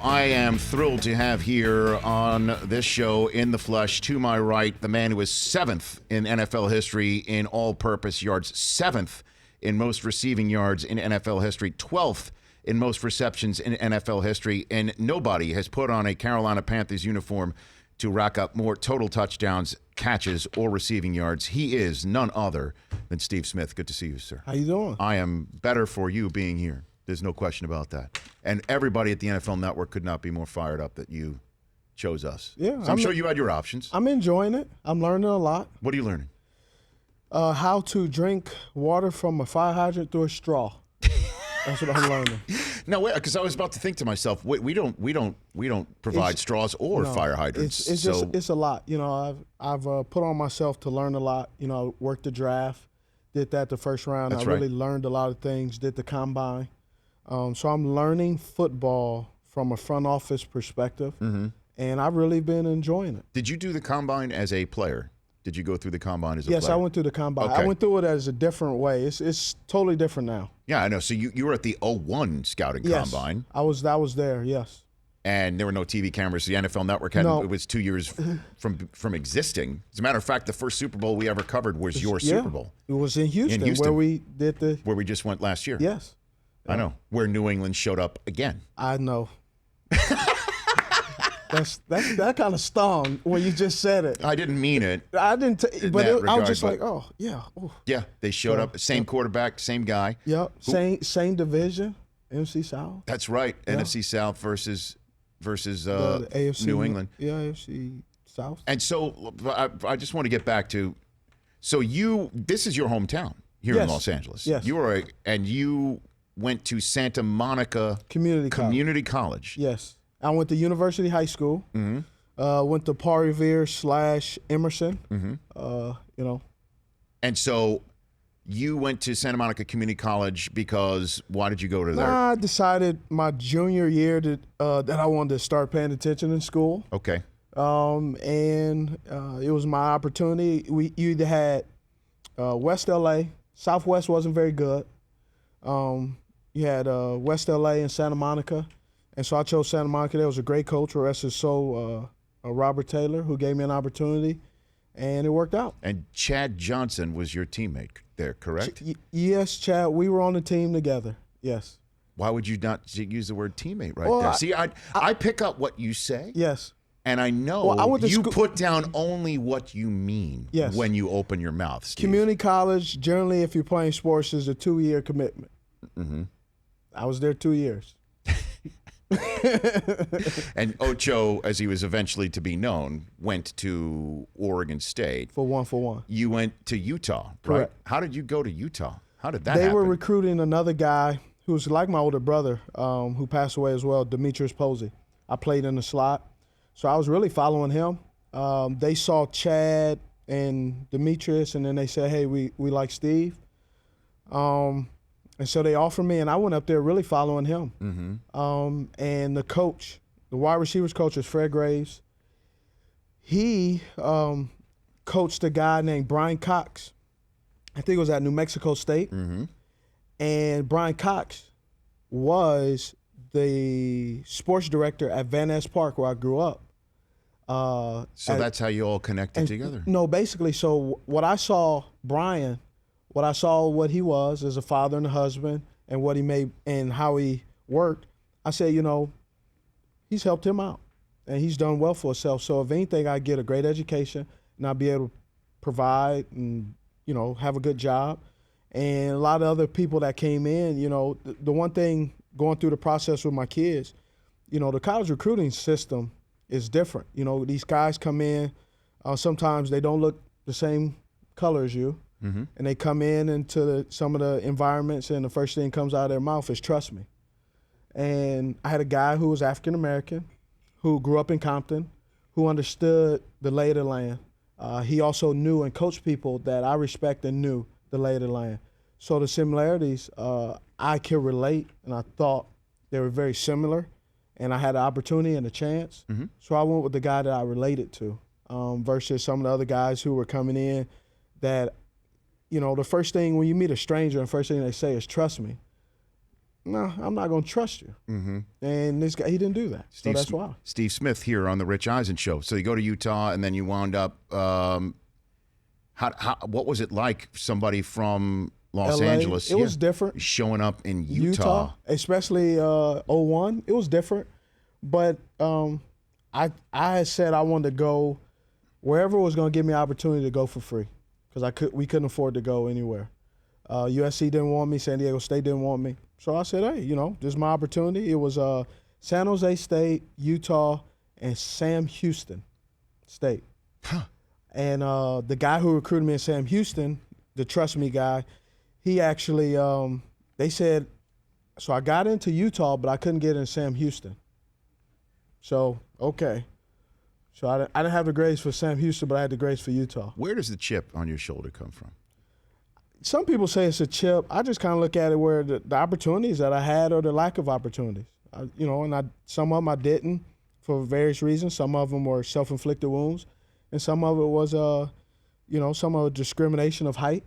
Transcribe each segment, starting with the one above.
I am thrilled to have here on this show in the flesh, to my right, the man who is 7th in NFL history in all-purpose yards, 7th in most receiving yards in NFL history, 12th in most receptions in NFL history, and nobody has put on a Carolina Panthers uniform to rack up more total touchdowns, catches, or receiving yards. He is none other than Steve Smith. Good to see you, sir. How you doing? I am better for you being here. There's no question about that. And everybody at the NFL Network could not be more fired up that you chose us. Yeah, so I'm sure you had your options. I'm enjoying it. I'm learning a lot. What are you learning? How to drink water from a fire hydrant through a straw. That's what I'm learning. No, wait, because I was about to think to myself, wait, we don't provide straws or fire hydrants. It's a lot. You know, I've put on myself to learn a lot. You know, worked the draft, did that the first round. That's really learned a lot of things. Did the combine. So I'm learning football from a front office perspective, and I've really been enjoying it. Did you do the combine as a player? Did you go through the combine as a player? Yes, I went through the combine. Okay. I went through it as a different way. It's totally different now. Yeah, I know. So you were at the 01 scouting combine. I was there, yes. And there were no TV cameras. The NFL Network had it was 2 years from existing. As a matter of fact, the first Super Bowl we ever covered was your Super Bowl. It was in Houston, where we did where we just went last year. Yes. I know. Where New England showed up again. I know. that kind of stung when you just said it. I didn't mean it. I didn't. I was just like, oh yeah. Ooh. Yeah, they showed up. Same quarterback, same guy. Yep. Same division. NFC South. That's right. Yeah. NFC South versus the AFC, New England. Yeah, AFC South. And so I just want to get back to. So this is your hometown here in Los Angeles. Yes. You went to Santa Monica Community College. Yes. I went to University High School. Went to Paul Revere/Emerson. You know. And so you went to Santa Monica Community College because why did you go to there? I decided my junior year that I wanted to start paying attention in school. Okay. And it was my opportunity. You either had West LA, Southwest wasn't very good. You had West LA and Santa Monica. And so I chose Santa Monica. There was a great coach, or SSO, Robert Taylor, who gave me an opportunity, and it worked out. And Chad Johnson was your teammate there, correct? Yes, Chad. We were on the team together, yes. Why would you not use the word teammate there? See, I pick up what you say. Yes. And I know you put down only what you mean when you open your mouth, Steve. Community college, generally, if you're playing sports, is a 2-year commitment. I was there 2 years. And Ocho, as he was eventually to be known, went to Oregon State. For one. You went to Utah, right? Correct. How did you go to Utah? How did that happen? They were recruiting another guy who was like my older brother, who passed away as well, Demetrius Posey. I played in the slot. So I was really following him. They saw Chad and Demetrius, and then they said, hey, we like Steve. And so they offered me, and I went up there really following him. And the coach, the wide receivers coach, is Fred Graves. He coached a guy named Brian Cox. I think it was at New Mexico State. And Brian Cox was the sports director at Van Ness Park, where I grew up. So that's how you all connected together? No, basically, so what I saw Brian, what he was as a father and a husband, and what he made and how he worked, I said, he's helped him out, and he's done well for himself. So if anything, I get a great education, and I'll be able to provide and, have a good job. And a lot of other people that came in, the one thing going through the process with my kids, the college recruiting system is different. These guys come in, sometimes they don't look the same color as you. And they come into some of the environments, and the first thing comes out of their mouth is trust me. And I had a guy who was African American, who grew up in Compton, who understood the lay of the land. He also knew and coached people that I respect and knew the lay of the land. So the similarities, I could relate, and I thought they were very similar. And I had an opportunity and a chance. So I went with the guy that I related to versus some of the other guys who were coming in that, the first thing when you meet a stranger, the first thing they say is trust me. no, I'm not going to trust you. And this guy, he didn't do that. So that's why. Steve Smith here on the Rich Eisen show. So you go to Utah, and then you wound up. What was it like? Somebody from Los LA, Angeles. It was different. Showing up in Utah. Especially 01. It was different. But I had said I wanted to go wherever was going to give me an opportunity to go for free, because we couldn't afford to go anywhere. USC didn't want me. San Diego State didn't want me. So I said, hey, this is my opportunity. It was San Jose State, Utah, and Sam Houston State. Huh. And the guy who recruited me in Sam Houston, the Trust Me guy, he actually, they said, so I got into Utah, but I couldn't get in Sam Houston. So, okay. So I didn't have the grades for Sam Houston, but I had the grades for Utah. Where does the chip on your shoulder come from? Some people say it's a chip. I just kind of look at it where the opportunities that I had or the lack of opportunities. Some of them I didn't for various reasons. Some of them were self-inflicted wounds. And some of it was, some of discrimination of height.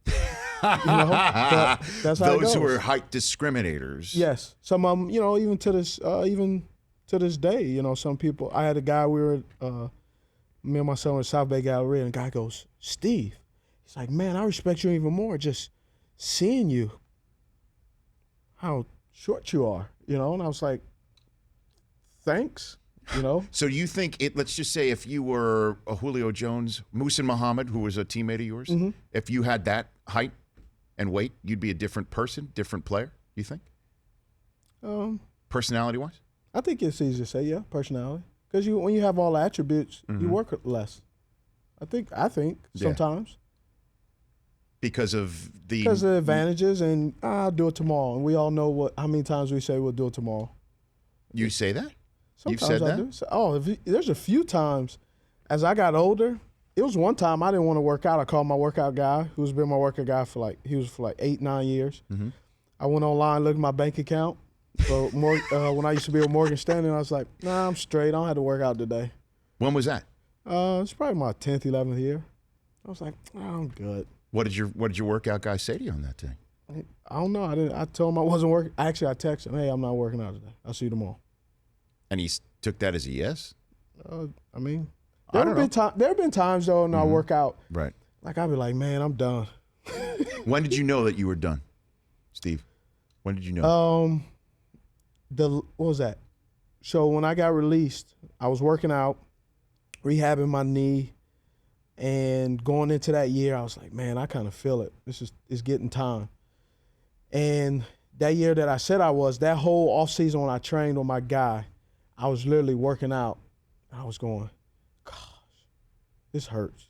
But that's how it goes. Those who are height discriminators. Yes. Some of them, even to this day, some people. I had a guy, me and my son were at South Bay Galleria, and the guy goes, Steve. He's like, man, I respect you even more just seeing you, how short you are, And I was like, thanks. So you think let's just say if you were a Julio Jones, Muhsin Muhammad, who was a teammate of yours, if you had that height and weight, you'd be a different person, different player, you think? Personality-wise? I think it's easy to say, yeah, personality. Because when you have all the attributes, you work less. I think sometimes. Because of the advantages, and I'll do it tomorrow. And we all know how many times we say we'll do it tomorrow. You say that? Sometimes You've said I that? do. There's a few times as I got older. It was one time I didn't want to work out. I called my workout guy, who's been my workout guy for 8-9 years. I went online, looked at my bank account. So when I used to be with Morgan Stanley, I was like, nah, I'm straight. I don't have to work out today. When was that? It's probably my 10th, 11th year. I was like, I'm good. What did your workout guy say to you on that day? I don't know. I told him I wasn't working. Actually, I texted him, hey, I'm not working out today. I'll see you tomorrow. And he took that as a yes? There have been times, though, in our workout. Right. I'd be like, man, I'm done. When did you know that you were done, Steve? When did you know? What was that? So when I got released, I was working out, rehabbing my knee, and going into that year, I was like, man, I kind of feel it. It's getting time. And that year that I said I was, that whole offseason when I trained with my guy, I was literally working out. I was going, gosh, this hurts.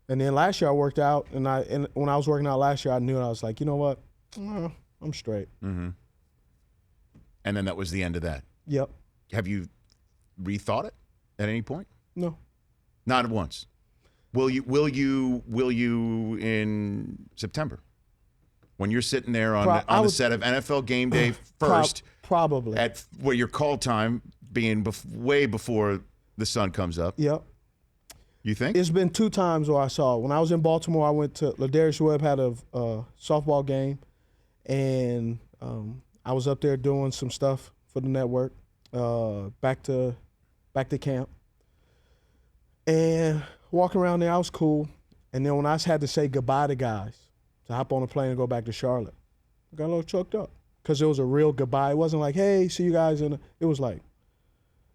And then last year I worked out, and when I was working out last year, I knew it. I was like, you know what? I'm straight. And then that was the end of that. Yep. Have you rethought it at any point? No. Not once. Will you in September when you're sitting there on the set of NFL Game Day first? Probably. At where your call time being way before the sun comes up. Yep. You think? It's been 2 times where I saw it. When I was in Baltimore, I went to Ladarius Webb had a softball game, and I was up there doing some stuff for the network. Back to camp, and walking around there, I was cool. And then when I had to say goodbye to guys, to hop on a plane and go back to Charlotte, I got a little choked up because it was a real goodbye. It wasn't like, hey, see you guys. It was like,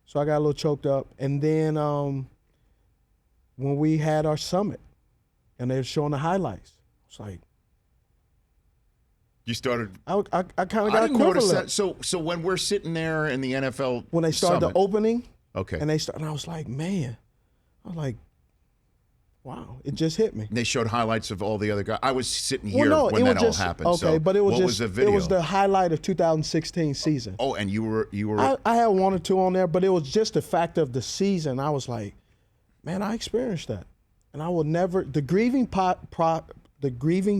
so I got a little choked up. And then when we had our summit and they were showing the highlights, it's like, you started. I kind of got equivalent. So when we're sitting there in the NFL, when they started summit, the opening, okay, and I was like, man, wow, it just hit me. And they showed highlights of all the other guys. I was sitting here when that all happened. Okay, so but it was what was the video? It was the highlight of 2016 season. Oh, and you were. I had 1 or 2 on there, but it was just the fact of the season. I was like, man, I experienced that, and I will never. The grieving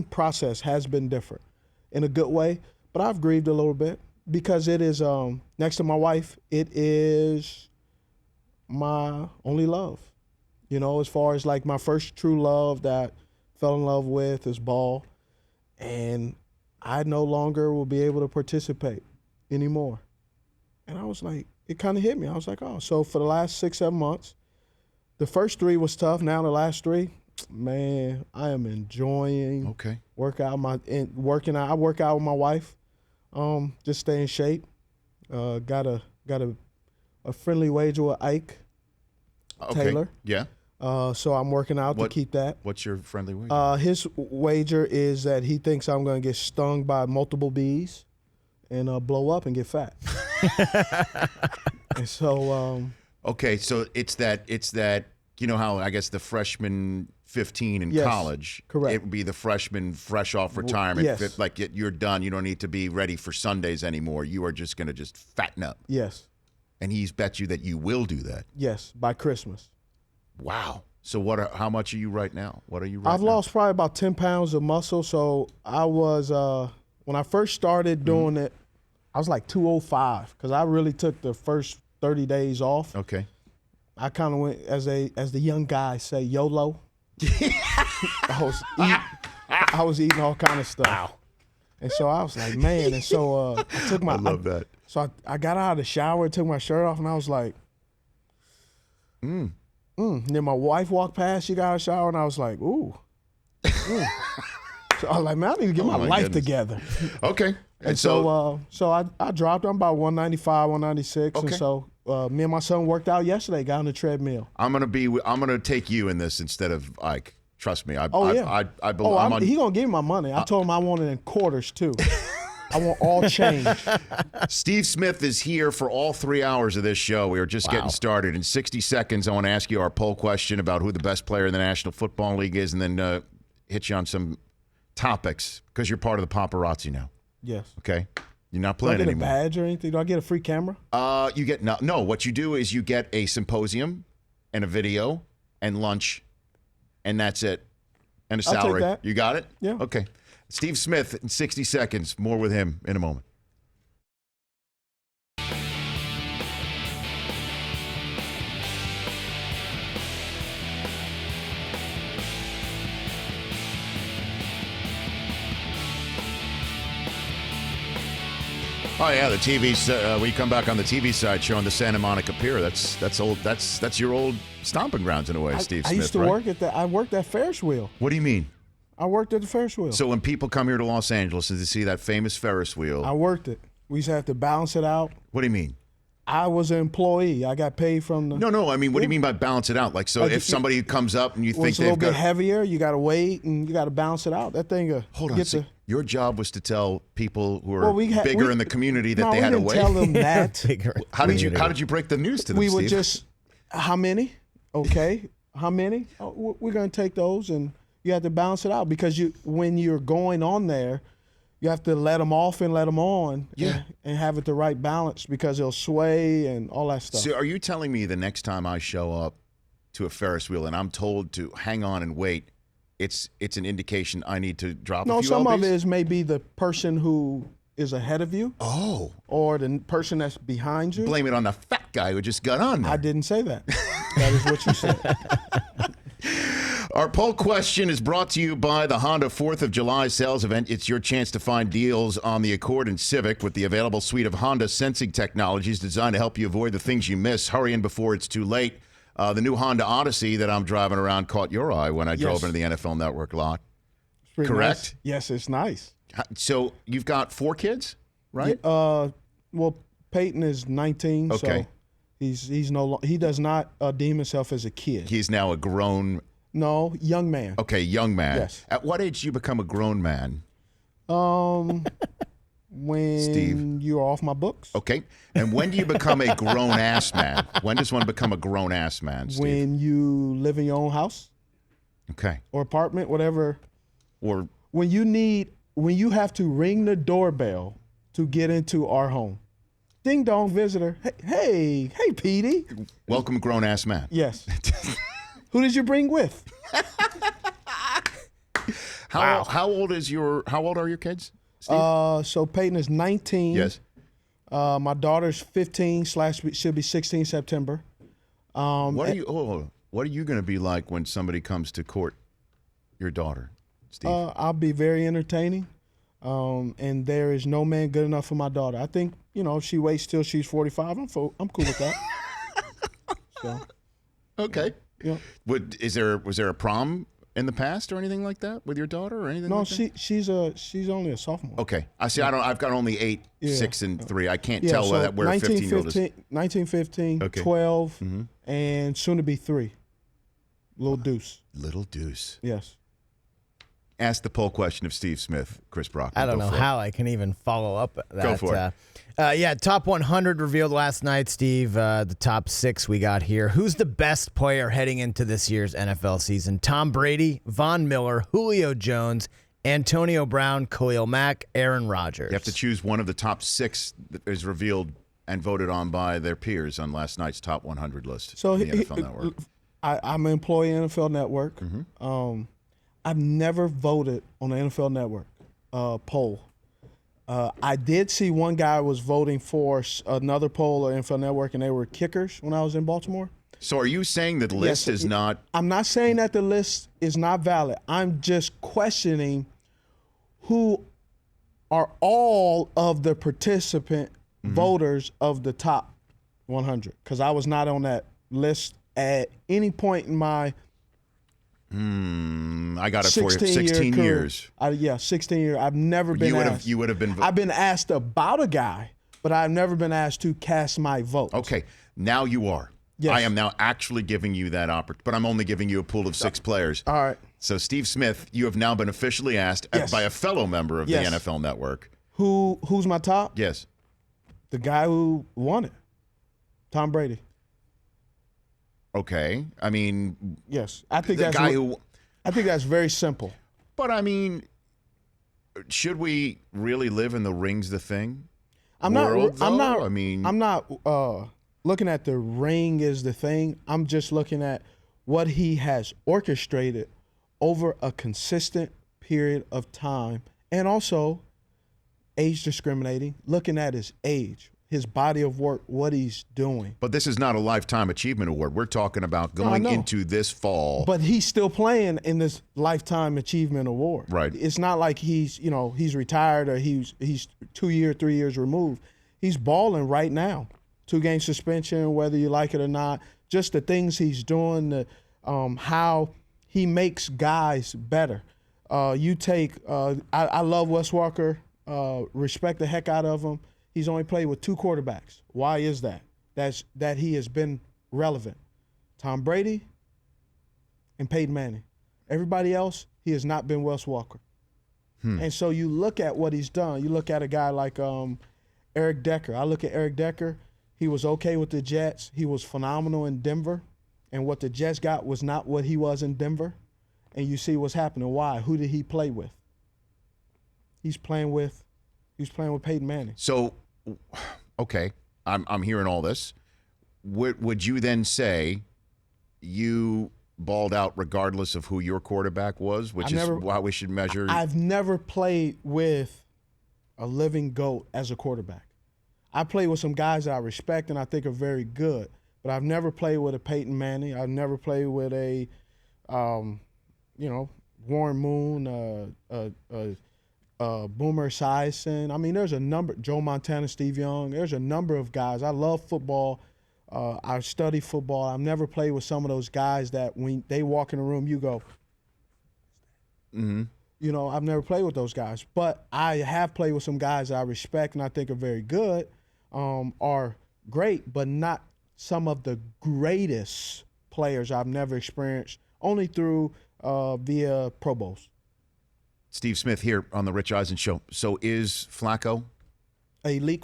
process has been different, in a good way, but I've grieved a little bit because it is next to my wife. It is my only love. As far as like my first true love that I fell in love with is ball. And I no longer will be able to participate anymore. And I was like, it kind of hit me. I was like, oh, so for the last 6-7 months, the first 3 was tough. Now the last 3, man, I am enjoying working out. I work out with my wife, just stay in shape. Got a friendly wager with Ike Taylor. Yeah. So I'm working out to keep that. What's your friendly wager? His wager is that he thinks I'm going to get stung by multiple bees and blow up and get fat. And so okay, so it's that you know how I guess the freshman 15 in college, correct. It would be the freshman fresh off retirement. Yes. Like you're done. You don't need to be ready for Sundays anymore. You are just going to just fatten up. Yes. And he's bet you that you will do that. Yes, by Christmas. Wow. So how much are you right now? What are you right I've now? lost probably about 10 pounds of muscle. So I was, when I first started doing it, I was like 205 because I really took the first 30 days off. Okay. I kind of went, as the young guys say, YOLO. I was eating all kind of stuff. Wow. And so I was like, man. And so I took my. I love that. So I got out of the shower, took my shirt off, and I was like, And then my wife walked past. She got out of the shower, and I was like, ooh. So I was like, man, I need to get my life together. Okay. And so I dropped. I'm about 195, 196, Okay. and so me and my son worked out yesterday. Got on the treadmill. I'm gonna take you in this instead of Ike. Trust me. I belong. He gonna give me my money. I told him I want it in quarters too. I want all change. Steve Smith is here for all 3 hours of this show. We are just getting started. In 60 seconds, I want to ask you our poll question about who the best player in the National Football League is, and then hit you on some topics because you're part of the paparazzi now. Yes. Okay. You're not playing anymore. Do I get a badge or anything? Do I get a free camera? You get no. What you do is you get a symposium and a video and lunch, and that's it. And a salary. I'll take that. You got it? Yeah. Okay. Steve Smith in 60 seconds. More with him in a moment. Oh yeah, the TV. We come back on the TV side showing the Santa Monica Pier. That's old. That's your old stomping grounds in a way, Steve Smith. I used to work at that. I worked at Ferris wheel. What do you mean? I worked at the Ferris wheel. So when people come here to Los Angeles and they see that famous Ferris wheel, I worked it. We used to have to balance it out. What do you mean? I was an employee. I got paid from the. No. I mean, what do you mean by balance it out? Like, so if somebody comes up and you think it's a little bit heavier, you got to wait and you got to balance it out. That thing. Hold on. So your job was to tell people who are bigger in the community that they had to wait. Tell them that. How did you break the news to them? We Steve? would just. How many? Okay. How many? Oh, we're going to take those, and you have to balance it out because when you're going on there, you have to let them off and let them on, and have it the right balance because it'll sway and all that stuff. So are you telling me the next time I show up to a Ferris wheel and I'm told to hang on and wait, it's an indication I need to drop a few some lbs? of it is maybe the person who is ahead of you. Oh. Or the person that's behind you. Blame it on the fat guy who just got on there. I didn't say that. That is what you said. Our poll question is brought to you by the Honda 4th of July sales event. It's your chance to find deals on the Accord and Civic with the available suite of Honda sensing technologies designed to help you avoid the things you miss. Hurry in before it's too late. The new Honda Odyssey that I'm driving around caught your eye when I drove into the NFL Network lot. Correct? Nice. Yes, it's nice. So you've got 4 kids, right? Well, Peyton is 19, okay. So he does not deem himself as a kid. He's now a grown. No, young man. Okay, young man. Yes. At what age do you become a grown man? When Steve. you're off my books. Okay. And when do you become a grown-ass man? When does one become a grown-ass man, Steve? When you live in your own house. Okay. Or apartment, whatever. Or when you have to ring the doorbell to get into our home. Ding dong visitor. Hey, Petey. Welcome, grown-ass man. Yes. Who did you bring with? How old are your kids, Steve? So Peyton is 19. Yes. My daughter's 15 / should be 16 September. What are you going to be like when somebody comes to court your daughter, Steve? I'll be very entertaining. And there is no man good enough for my daughter. I think, if she waits till she's 45, I'm cool with that. So, Okay. Yeah. Was there a prom in the past or anything like that with your daughter or anything? No, like that? she's only a sophomore. Okay. I see. I've got only 8, 6, and 3. I can't tell so where 15-year-old is. 1915, Okay. 12, and soon to be 3. Little Deuce. Little Deuce. Yes. Ask the poll question of Steve Smith, Chris Brock. I don't know how I can even follow up that. Go for it. Top 100 revealed last night, Steve. The top 6 we got here. Who's the best player heading into this year's NFL season? Tom Brady, Von Miller, Julio Jones, Antonio Brown, Khalil Mack, Aaron Rodgers. You have to choose one of the top 6 that is revealed and voted on by their peers on last night's top 100 list. So on the NFL Network. I'm an employee of NFL Network. I've never voted on the NFL Network poll. I did see one guy was voting for another poll of NFL Network, and they were kickers when I was in Baltimore. So are you saying that the list is not? I'm not saying that the list is not valid. I'm just questioning who are all of the participant voters of the top 100, because I was not on that list at any point in my I got it for you. 16 years. 16 years. I've never been asked. You would have been. I've been asked about a guy, but I've never been asked to cast my vote. Okay, now you are. Yes. I am now actually giving you that opportunity, but I'm only giving you a pool of 6 players. All right. So Steve Smith, you have now been officially asked by a fellow member of the NFL Network. Who's my top? Yes. The guy who won it, Tom Brady. Okay. I mean, yes, I think the guy who. I think that's very simple. But I mean, should we really live in the rings the thing? I'm not looking at the ring as the thing. I'm just looking at what he has orchestrated over a consistent period of time, and also age discriminating, looking at his age, his body of work, what he's doing. But this is not a Lifetime Achievement Award. We're talking about going into this fall. But he's still playing in this Lifetime Achievement Award. Right. It's not like he's retired or he's 3 years removed. He's balling right now. 2-game suspension, whether you like it or not. Just the things he's doing, how he makes guys better. I love Wes Walker. Respect the heck out of him. He's only played with 2 quarterbacks. Why is that? That he has been relevant. Tom Brady and Peyton Manning. Everybody else, he has not been Wes Walker. And so you look at what he's done. You look at a guy like Eric Decker. I look at Eric Decker. He was okay with the Jets. He was phenomenal in Denver. And what the Jets got was not what he was in Denver. And you see what's happening. Why? Who did he play with? He's playing with Peyton Manning. So, okay, I'm hearing all this. Would you then say you balled out regardless of who your quarterback was, which is how we should measure? I've never played with a living GOAT as a quarterback. I play with some guys that I respect and I think are very good, but I've never played with a Peyton Manning. I've never played with a, Warren Moon, Boomer Esiason. I mean, there's a number. Joe Montana, Steve Young. There's a number of guys. I love football. I study football. I've never played with some of those guys that when they walk in the room, you go. I've never played with those guys, but I have played with some guys that I respect and I think are very good, are great, but not some of the greatest players I've never experienced, only through via Pro Bowls. Steve Smith here on the Rich Eisen Show. So is Flacco an elite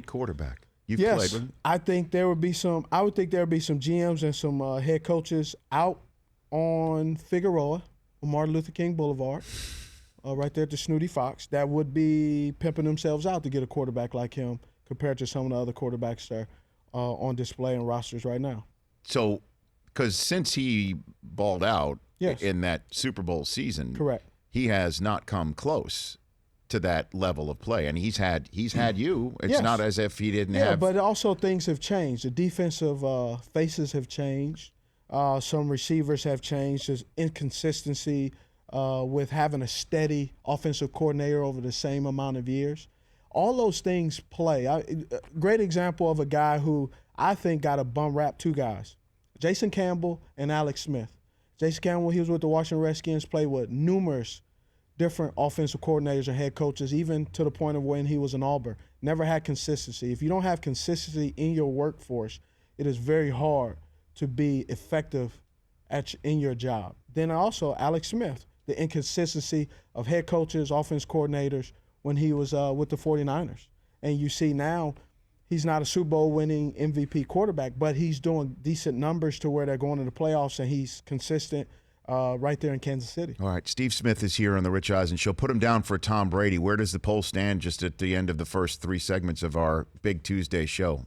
quarterback? You've played with him. I think there would be some. I would think there would be some GMs and some head coaches out on Figueroa, on Martin Luther King Boulevard, right there at the Snooty Fox, that would be pimping themselves out to get a quarterback like him compared to some of the other quarterbacks that are on display in rosters right now. So, because since he balled out in that Super Bowl season, correct, he has not come close to that level of play, and he's had you. It's not as if he didn't have. But also things have changed. The defensive faces have changed. Some receivers have changed. There's inconsistency with having a steady offensive coordinator over the same amount of years. All those things play. Great example of a guy who I think got a bum rap, two guys, Jason Campbell and Alex Smith. Jason Campbell, he was with the Washington Redskins, played with numerous different offensive coordinators and head coaches, even to the point of when he was in Auburn. Never had consistency. If you don't have consistency in your workforce, it is very hard to be effective in your job. Then also Alex Smith, the inconsistency of head coaches, offense coordinators when he was with the 49ers. And you see now he's not a Super Bowl winning MVP quarterback, but he's doing decent numbers to where they're going to the playoffs, and he's consistent right there in Kansas City. All right, Steve Smith is here on the Rich Eisen Show. Put him down for Tom Brady. Where does the poll stand just at the end of the first three segments of our Big Tuesday show?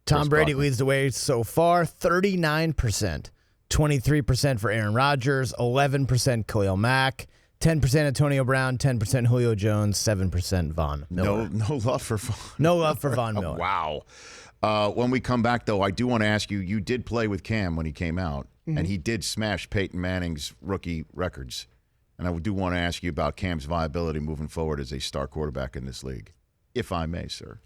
Tom Brady leads the way so far, 39%. 23% for Aaron Rodgers, 11% Khalil Mack, 10% Antonio Brown, 10% Julio Jones, 7% Von Miller. No love for Von. No love for Von Miller. Wow. When we come back, though, I do want to ask you, you did play with Cam when he came out, and he did smash Peyton Manning's rookie records. And I do want to ask you about Cam's viability moving forward as a star quarterback in this league, if I may, sir.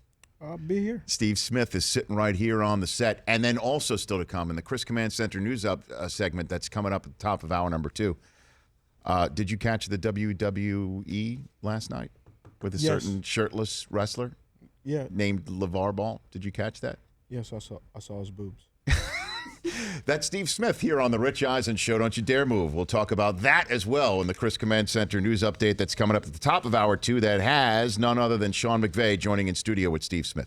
I'll be here. Steve Smith is sitting right here on the set. And then also still to come in the Chris Command Center News Up segment that's coming up at the top of hour number 2. Did you catch the WWE last night with a certain shirtless wrestler? Yeah. Named LeVar Ball? Did you catch that? Yes, I saw his boobs. That's Steve Smith here on the Rich Eisen Show. Don't you dare move. We'll talk about that as well in the Chris Command Center News Update that's coming up at the top of hour 2 that has none other than Sean McVeigh joining in studio with Steve Smith.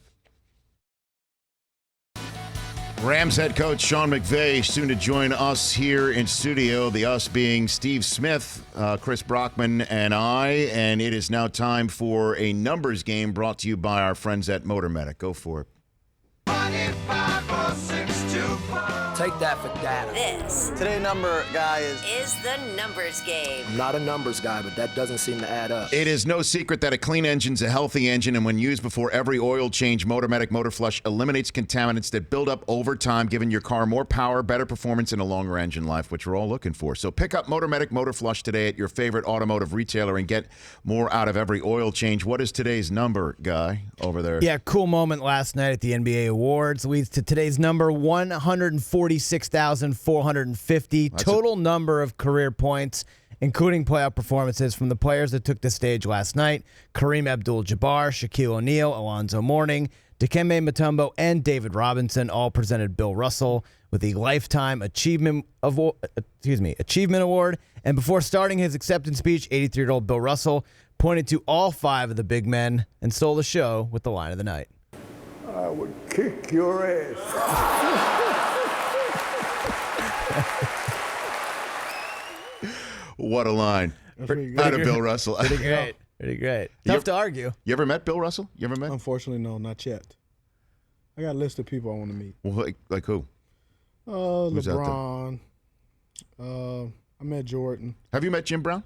Rams head coach Sean McVeigh soon to join us here in studio, the us being Steve Smith, Chris Brockman, and I. And it is now time for a numbers game brought to you by our friends at Motor Medic. Go for it. 254624. Take that for data. This Today's number, guy, is the numbers game. I'm not a numbers guy, but that doesn't seem to add up. It is no secret that a clean engine's a healthy engine, and when used before every oil change, Motor Medic Motor Flush eliminates contaminants that build up over time, giving your car more power, better performance, and a longer engine life, which we're all looking for. So pick up Motor Medic Motor Flush today at your favorite automotive retailer and get more out of every oil change. What is today's number, Guy, over there? Yeah, cool moment last night at the NBA Awards leads to today's number, 146,450. Total number of career points, including playoff performances from the players that took the stage last night: Kareem Abdul-Jabbar, Shaquille O'Neal, Alonzo Mourning, Dikembe Mutombo, and David Robinson all presented Bill Russell with the Lifetime Achievement Award. And before starting his acceptance speech, 83-year-old Bill Russell pointed to all 5 of the big men and stole the show with the line of the night. I would kick your ass. What a line. Out of Bill Russell. Pretty great. Pretty great. Tough to argue. You ever met Bill Russell? You ever met? Unfortunately, no, not yet. I got a list of people I want to meet. Well, like who? Who's out LeBron. I met Jordan. Have you met Jim Brown?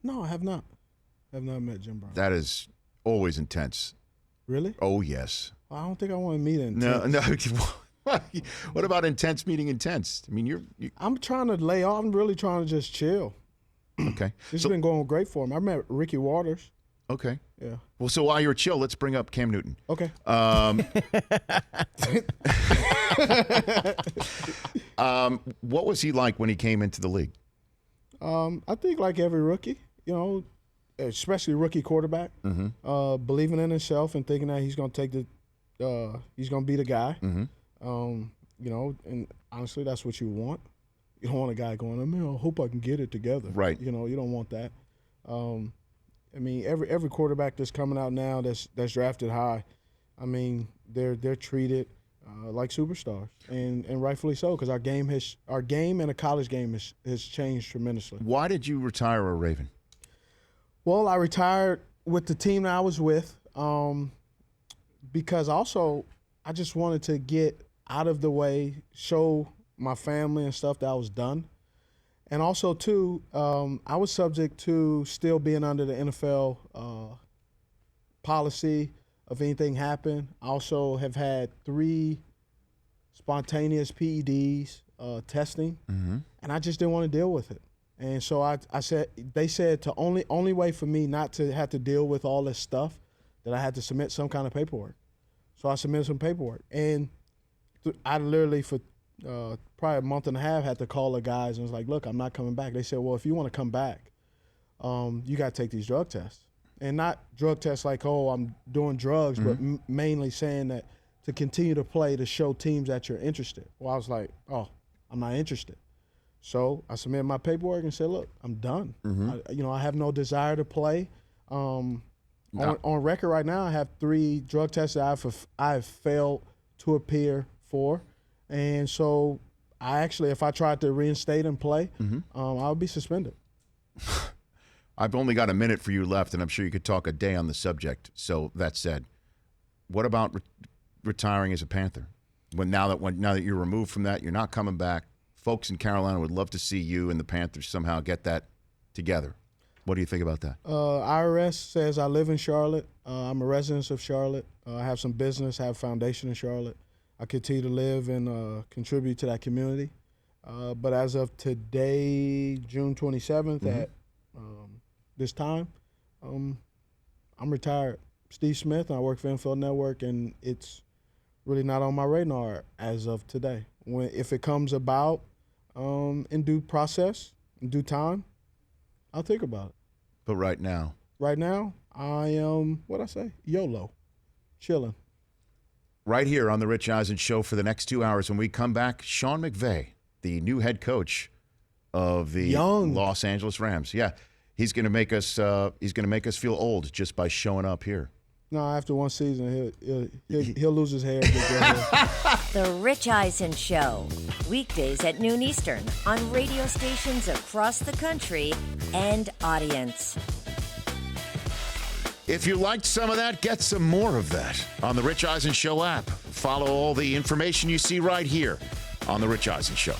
No, I have not. I have not met Jim Brown. That is always intense. Really? Oh, yes. I don't think I want to meet him. No. What about intense meeting intense? I mean, you I'm trying to lay off. I'm really trying to just chill. okay. This has been going great for him. I met Ricky Waters. Okay. Yeah. Well, so while you're chill, let's bring up Cam Newton. Okay. What was he like when he came into the league? I think like every rookie, especially rookie quarterback, believing in himself and thinking that he's going to take he's going to be the guy. And honestly, that's what you want. You don't want a guy going, I hope I can get it together. Right. You don't want that. I mean, every quarterback that's coming out now that's drafted high, I mean, they're treated like superstars, and rightfully so, because our game and the college game has changed tremendously. Why did you retire a Raven? Well, I retired with the team that I was with because also I just wanted to get out of the way, show my family and stuff that I was done. And also, too, I was subject to still being under the NFL policy of anything happen. I also have had 3 spontaneous PEDs testing, and I just didn't want to deal with it. And so I said, they said the only way for me not to have to deal with all this stuff, that I had to submit some kind of paperwork. So I submitted some paperwork. And I literally, for probably a month and a half, had to call the guys and was like, look, I'm not coming back. They said, well, if you want to come back, you got to take these drug tests. And not drug tests like, oh, I'm doing drugs, but mainly saying that to continue to play, to show teams that you're interested. Well, I was like, oh, I'm not interested. So I submitted my paperwork and said, look, I'm done. I have no desire to play. On record right now, I have 3 drug tests that I've failed to appear for. And so if I tried to reinstate and play, I would be suspended. I've only got a minute for you left, and I'm sure you could talk a day on the subject. So that said, what about retiring as a Panther? Now that you're removed from that, you're not coming back. Folks in Carolina would love to see you and the Panthers somehow get that together. What do you think about that? IRS says I live in Charlotte. I'm a resident of Charlotte. I have some business, I have a foundation in Charlotte. I continue to live and contribute to that community. But as of today, June 27th at this time, I'm retired. Steve Smith, and I work for NFL Network, and it's really not on my radar as of today. If it comes about in due process, in due time, I'll think about it. But right now? Right now, I am, YOLO, chilling. Right here on the Rich Eisen Show for the next 2 hours. When we come back, Sean McVeigh, the new head coach of the Los Angeles Rams. Yeah, he's going to make us feel old just by showing up here. No, after one season, he'll lose his hair. Get hair. The Rich Eisen Show, weekdays at noon Eastern on radio stations across the country and audience. If you liked some of that, get some more of that on the Rich Eisen Show app. Follow all the information you see right here on the Rich Eisen Show.